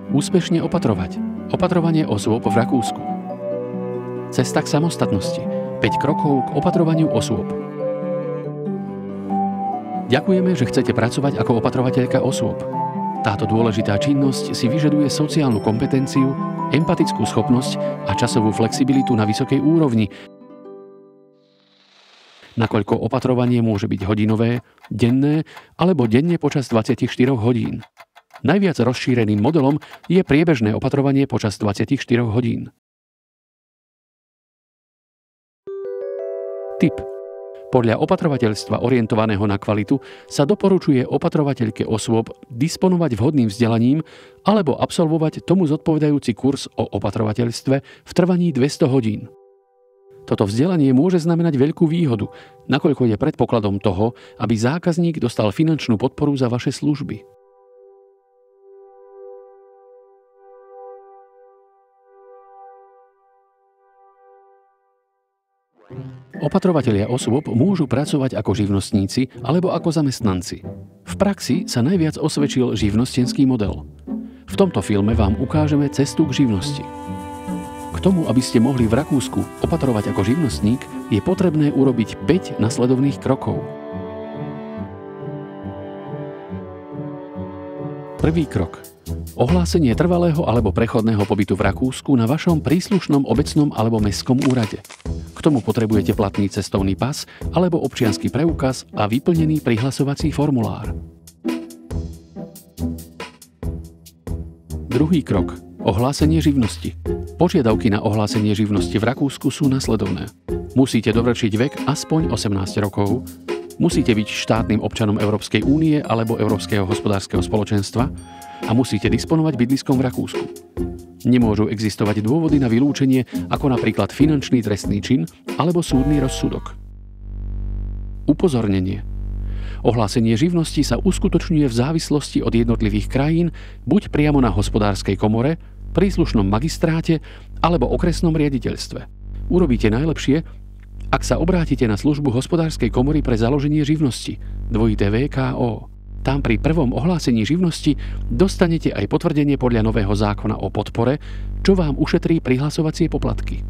Úspešne opatrovať. Opatrovanie osôb v Rakúsku. Cesta k samostatnosti. 5 krokov k opatrovaniu osôb. Ďakujeme, že chcete pracovať ako opatrovateľka osôb. Táto dôležitá činnosť si vyžaduje sociálnu kompetenciu, empatickú schopnosť a časovú flexibilitu na vysokej úrovni, nakoľko opatrovanie môže byť hodinové, denné alebo denne počas 24 hodín. Najviac rozšíreným modelom je priebežné opatrovanie počas 24 hodín. Tip. Podľa opatrovateľstva orientovaného na kvalitu sa doporučuje opatrovateľke osôb disponovať vhodným vzdelaním alebo absolvovať tomu zodpovedajúci kurz o opatrovateľstve v trvaní 200 hodín. Toto vzdelanie môže znamenať veľkú výhodu, nakoľko je predpokladom toho, aby zákazník dostal finančnú podporu za vaše služby. Opatrovatelia osôb môžu pracovať ako živnostníci alebo ako zamestnanci. V praxi sa najviac osvedčil živnostenský model. V tomto filme vám ukážeme cestu k živnosti. K tomu, aby ste mohli v Rakúsku opatrovať ako živnostník, je potrebné urobiť 5 nasledovných krokov. Prvý krok. Ohlásenie trvalého alebo prechodného pobytu v Rakúsku na vašom príslušnom obecnom alebo mestskom úrade. K tomu potrebujete platný cestovný pas alebo občiansky preukaz a vyplnený prihlasovací formulár. Druhý krok. Ohlásenie živnosti. Požiadavky na ohlásenie živnosti v Rakúsku sú nasledovné. Musíte dovršiť vek aspoň 18 rokov, musíte byť štátnym občanom Európskej únie alebo Európskeho hospodárskeho spoločenstva a musíte disponovať bydliskom v Rakúsku. Nemôžu existovať dôvody na vylúčenie, ako napríklad finančný trestný čin alebo súdny rozsudok. Upozornenie. Ohlásenie živnosti sa uskutočňuje v závislosti od jednotlivých krajín, buď priamo na hospodárskej komore, príslušnom magistráte alebo okresnom riaditeľstve. Urobíte najlepšie, ak sa obrátite na službu hospodárskej komory pre založenie živnosti, VKO. Tam pri prvom ohlásení živnosti dostanete aj potvrdenie podľa nového zákona o podpore, čo vám ušetrí prihlasovacie poplatky.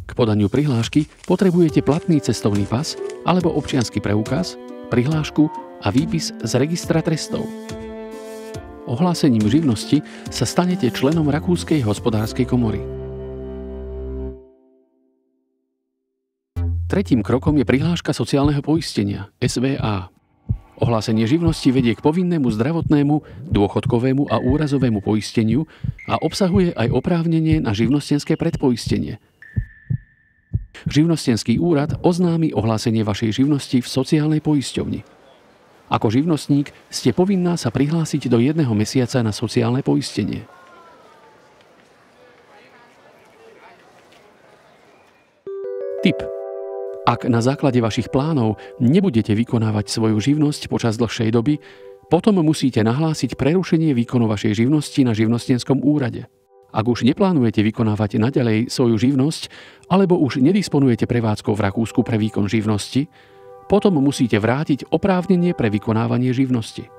K podaniu prihlášky potrebujete platný cestovný pas alebo občiansky preukaz, prihlášku a výpis z registra trestov. Ohlásením živnosti sa stanete členom Rakúskej hospodárskej komory. Tretím krokom je prihláška sociálneho poistenia, SVA. Ohlásenie živnosti vedie k povinnému zdravotnému, dôchodkovému a úrazovému poisteniu a obsahuje aj oprávnenie na živnostenské predpoistenie. Živnostenský úrad oznámi ohlásenie vašej živnosti v sociálnej poisťovni. Ako živnostník ste povinná sa prihlásiť do 1 mesiaca na sociálne poistenie. Tip. Ak na základe vašich plánov nebudete vykonávať svoju živnosť počas dlhšej doby, potom musíte nahlásiť prerušenie výkonu vašej živnosti na živnostenskom úrade. Ak už neplánujete vykonávať naďalej svoju živnosť, alebo už nedisponujete prevádzkou v Rakúsku pre výkon živnosti, potom musíte vrátiť oprávnenie pre vykonávanie živnosti.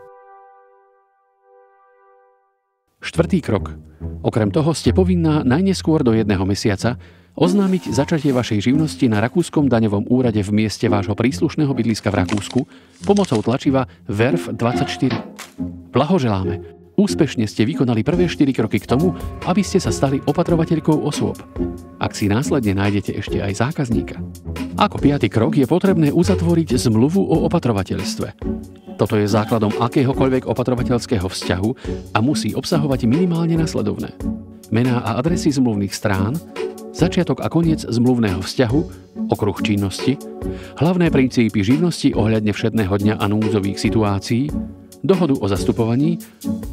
Štvrtý krok. Okrem toho ste povinná najneskôr do 1 mesiaca oznámiť začatie vašej živnosti na rakúskom daňovom úrade v mieste vášho príslušného bydliska v Rakúsku pomocou tlačiva VERF24. Blahoželáme! Úspešne ste vykonali prvé 4 kroky k tomu, aby ste sa stali opatrovateľkou osôb. Ak si následne nájdete ešte aj zákazníka. Ako 5. krok je potrebné uzatvoriť zmluvu o opatrovateľstve. Toto je základom akéhokoľvek opatrovateľského vzťahu a musí obsahovať minimálne nasledovné: mená a adresy zmluvných strán, začiatok a koniec zmluvného vzťahu, okruh činnosti, hlavné princípy živnosti ohľadne všedného dňa a núdzových situácií, dohodu o zastupovaní,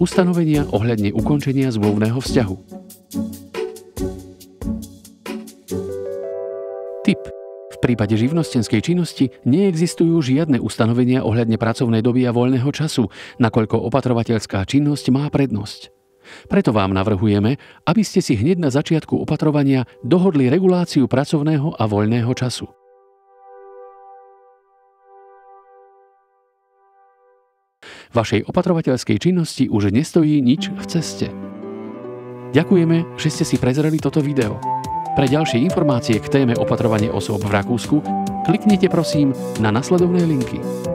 ustanovenia ohľadne ukončenia zmluvného vzťahu. Tip. V prípade živnostenskej činnosti neexistujú žiadne ustanovenia ohľadne pracovnej doby a voľného času, nakoľko opatrovateľská činnosť má prednosť. Preto vám navrhujeme, aby ste si hneď na začiatku opatrovania dohodli reguláciu pracovného a voľného času. vašej opatrovateľskej činnosti už nestojí nič v ceste. Ďakujeme, že ste si prezreli toto video. Pre ďalšie informácie k téme opatrovanie osôb v Rakúsku kliknite prosím na nasledovné linky.